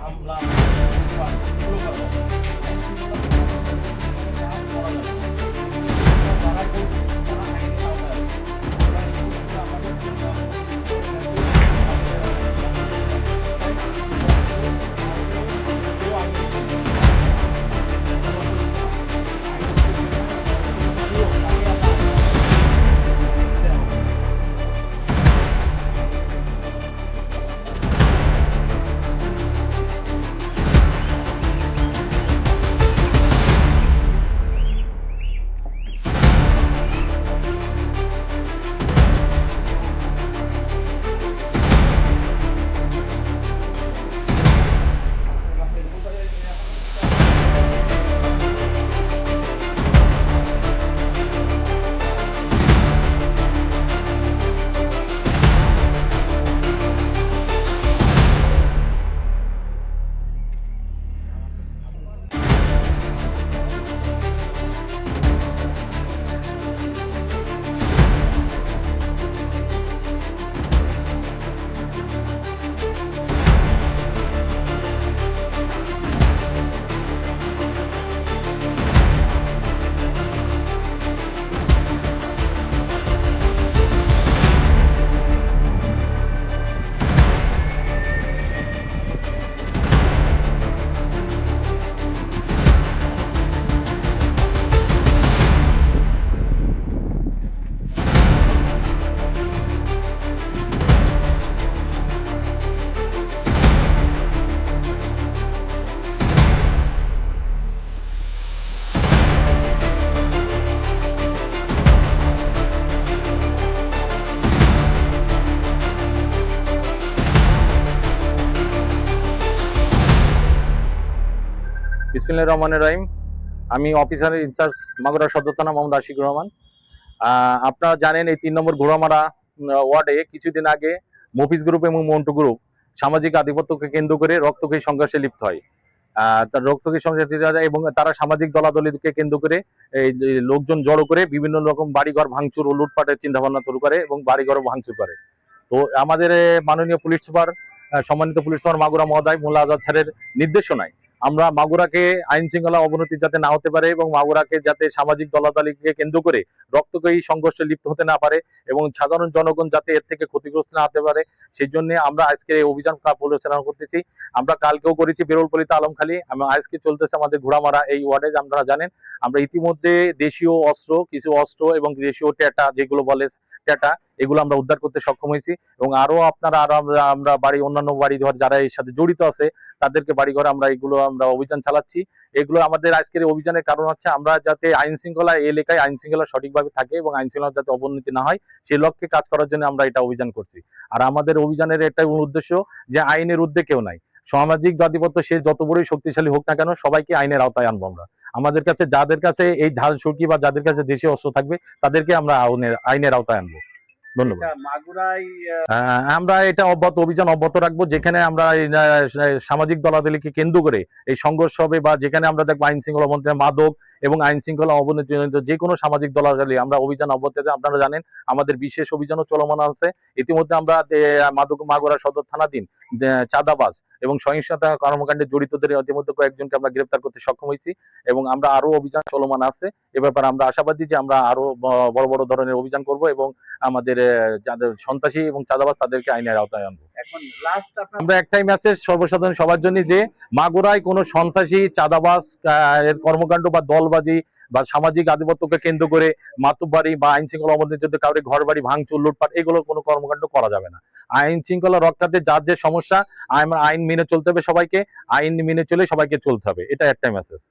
হামলা শুরু করবো। করা যাবে না। যারা করবে তারা আইনের আওতায় আসবে। আমরা শুধুমাত্র আমাদের জন্য বিসমিল্লাহির রহমানির রহিম। আমি অফিসার ইনচার্জ মাগুরা সদর থানা মোহাম্মদ আশিকুর রহমান। আপনারা জানেন এই 3 নম্বর ঘোড়ামারা ওয়ার্ডে কিছুদিন আগে মফিজ গ্রুপ এবং মন্টু গ্রুপ সামাজিক আধিপত্যকে কেন্দ্র করে রক্তক্ষয়ী সংঘর্ষে লিপ্ত হয়। তার রক্তক্ষয়ী সংঘর্ষে এবং তারা সামাজিক দলাদলিকে কেন্দ্র করে এই লোকজন জড়ো করে বিভিন্ন রকম বাড়িঘর ভাঙচুর ও লুটপাটের চিন্তা ভাবনা শুরু করে এবং বাড়িঘর ভাঙচুর করে। তো আমাদের মাননীয় পুলিশ সুপার সম্মানিত পুলিশ সুপার মাগুরা মহোদয় মোল্লা আজাদ স্যারের নির্দেশনায় আমরা মাগুরাকে আইন শৃঙ্খলা অবনতি যাতে না হতে পারে এবং মাগুরাকে যাতে সামাজিক দলাদলিকে কেন্দ্র করে রক্তক্ষয়ী সংঘর্ষে লিপ্ত হতে না পারে এবং সাধারণ জনগণ যাতে এর থেকে ক্ষতিগ্রস্ত না হতে পারে, সেই জন্য আমরা আজকে এই অভিযান পরিচালনা করতেছি। আমরা কালকেও করেছি বেরোলপল্লিতে আলমখালী, আজকে চলতেছে আমাদের ঘোড়ামারা এই ওয়ার্ডে। আপনারা জানেন আমরা ইতিমধ্যে দেশীয় অস্ত্র, কিছু অস্ত্র এবং দেশীয় ট্যাটা যেগুলো বলে ট্যাটা, এগুলো আমরা উদ্ধার করতে সক্ষম হয়েছি এবং আরো আমরা বাড়ি অন্যান্য বাড়ি ঘর যারা এর সাথে জড়িত আছে তাদেরকে বাড়ি ঘরে আমরা অভিযান চালাচ্ছি। এগুলো আমাদের আজকের অভিযানের কারণ হচ্ছে আমরা যাতে আইন শৃঙ্খলা এলাকায় আইন শৃঙ্খলা সঠিকভাবে থাকে এবং আইন শৃঙ্খলা যাতে অবনতি না হয় সেই লক্ষ্যে কাজ করার জন্য আমরা এটা অভিযান করছি। আর আমাদের অভিযানের একটা উদ্দেশ্য যে আইনের ঊর্ধ্বে কেউ নাই, সামাজিক আধিপত্য সে যত বড়ই শক্তিশালী হোক না কেন সবাইকে আইনের আওতায় আনবো আমরা। আমাদের কাছে যাদের কাছে এই ঢাল সুরকি বা যাদের কাছে দেশীয় অস্ত্র থাকবে তাদেরকে আমরা আইনের আওতায় আনবো। ধন্যবাদ। আমরা এটা অভিযান অব্যাহত রাখবো। যেখানে আমরা সামাজিক দলাদলিকে কেন্দ্র করে এই সংঘর্ষ হবে বা যেখানে আমরা দেখবো আইন শৃঙ্খলা অবনতি, মাদক এবং আইন শৃঙ্খলা অবনতিজনিত যে কোনো সামাজিক দলাদলি আমরা অভিযান অব্যাহত। আপনারা জানেন আমাদের বিশেষ অভিযানও চলমান আছে। ইতিমধ্যে আমরা মাগুরা সদর থানাধীন চাঁদাবাজ এবং সহিংসতা কর্মকাণ্ডে জড়িতদের ইতিমধ্যে কয়েকজনকে আমরা গ্রেপ্তার করতে সক্ষম হয়েছি এবং আমরা আরো অভিযান চলমান আছে। এ ব্যাপারে আমরা আশাবাদী যে আমরা আরো বড় বড় ধরনের অভিযান করব এবং আমাদের যাদের সন্ত্রাসী এবং চাঁদাবাজ তাদেরকে আইনের আওতায় আনবো। এখন লাস্ট আমরা একটাই মেসেজ সর্বসাধারণ সবার জন্য যে মাগুরায় কোনো সন্ত্রাসী চাঁদাবাজ এর কর্মকাণ্ড বা দলবাজি বা সামাজিক আধিপত্যকে কেন্দ্র করে মাতুব্বাড়ি বা আইন শৃঙ্খলা অবনতির যদি কাউরে ঘর বাড়ি ভাঙচুর লুটপাট এগুলো কোনো কর্মকাণ্ড করা যাবে না। আইন শৃঙ্খলা রক্ষাতে যার যে সমস্যা আইন মেনে চলতে হবে, সবাইকে আইন মেনে চলে সবাইকে চলতে হবে, এটা একটাই মেসেজ।